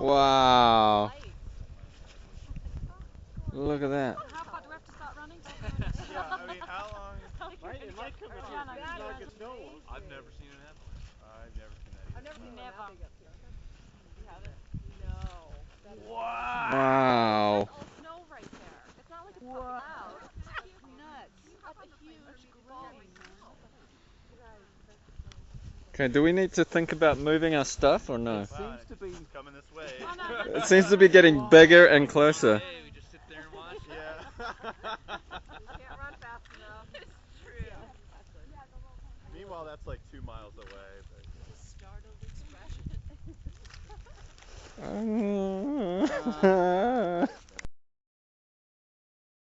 Wow. Look at that. How far do we have to start running? Yeah, I mean, how long? It might come in here. It's not like it's no one. I've never seen an avalanche. I've never seen that either. I've never seen one that big up here. You haven't? No. Wow. That's all snow right there. It's not like it's cloud. That's nuts. That's a huge glowing snow. Okay, do we need to think about moving our stuff or no? It seems to be coming this way. It seems to be getting bigger and closer. Hey, we just sit there and watch it. Yeah. You can't run fast enough. It's true. Meanwhile, that's like 2 miles away. But... Startled expression.